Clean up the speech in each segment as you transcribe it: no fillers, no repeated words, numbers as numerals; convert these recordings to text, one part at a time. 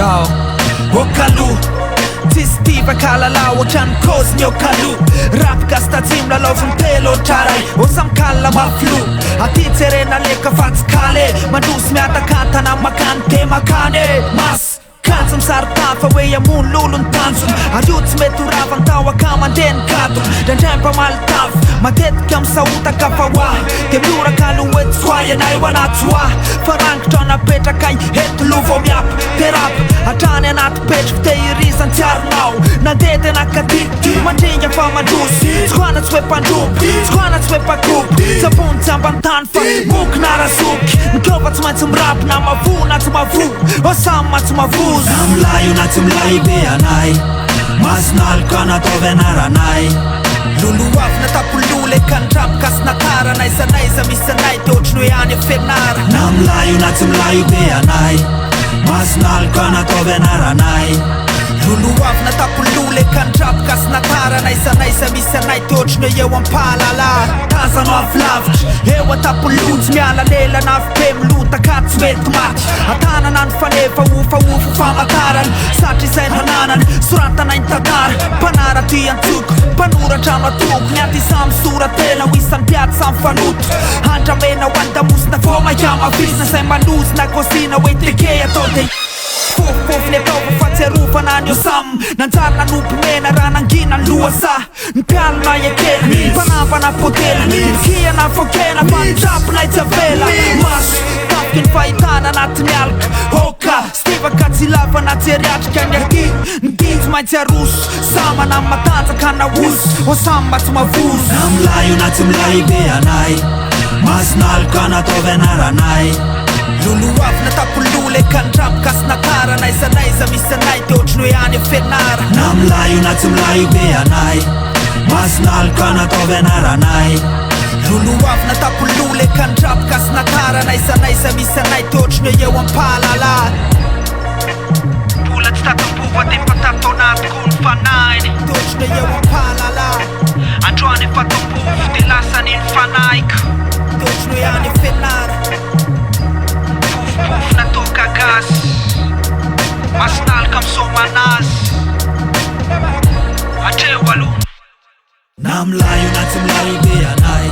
Yo, Okalu Tistiva kalala otrany cause-ny okalu Rap gastazim lalao telo traray Osamkala maflu Aty tserena leka fatsikale Mandosy miatakantana makany te makany Mas Katsam sartafa hoe amon lolon tanjony Ayotsy mety horavany tao akamandrany katony Ndraindray malitafy matetika misahotaka fa hoa De mioraka aloety soay anay ho anaty hoa Fa rangitra napetraka eto lova miapo De rap hatrany anaty petriko te irizany tsy aronao Nandeha tena kadity mandringa fa mandrosy Tsoana tsy hoe mpandrompy Tsoana tsy hoe mpakopy Tsapony tsy ambany tany fa moky na razoky Mikova tsy maintsy mirapy na mavo na tsy mavo Osamy ma tsy mavo Na milayo na tsy milayo be anay Masinaliko anataovy anaranay Lolo avy natapolole ka nidrapy kasy nataranay Sanaiza misy anay te otriny hoe any fianara Na milayo na tsy milayo be anay Masinaliko anataovy anaranay Lolo avy natapolole ka nidrapy kasy nataranay Sanaiza misy anay te otriny hoe eo ampalala Tazano avy lavitra eo atapolonjy miala lela na avy be milota ka tsy mety maty Atanana ny fanefa ofofo famatarany Satry izay nananany soratana intantara Mpanara ty antsoko Mpanoratra no atoko Ny aty samy soratena ho isan'ny piaty samy fanoto Andramena ho andamosina fô maika mavisina Say manozina kosina hoe teke atao de Fofofo ny atao fa fatsiarovana ny osam Nanjary nanompo mena raha nangina ny loasa Ny pialona ekena Mpanavana potela Kiana fokena fa nidrapona itsavela Maso Tafiky ny fahitana anatin'ny alka Hoka Stivaka tsy lavana tseriatrika ny arty Ny dinjo maintsy aroso Samana matanjaka na oso Osamy ma tsy mavozo Na milayo na tsy milayo be anay Masinaliko anataovy anaranay Lolo avy natapolole ka nidrapy kasy nataranay Sanaiza misy anay te otriny hoe any fianara Na milayo na tsy milayo be anay Masinaliko anataovy anaranay Lolo avy natapolole ka nidrapy kasy nataranay Sanaiza misy anay te otriny hoe eo ampalala Mbola tsy tatam-pova te mpatato anatiko ny fanainy Te otriny hoe eo ampalala Androany efa tam-povo de lasa ny fanahiko Te otriny hoe any fianara Pofopofo natoka gasy Masinalika misoma anazy Atreo aloha Na milayo na tsy milayo be anay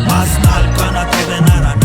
Masinalika anataovy anarana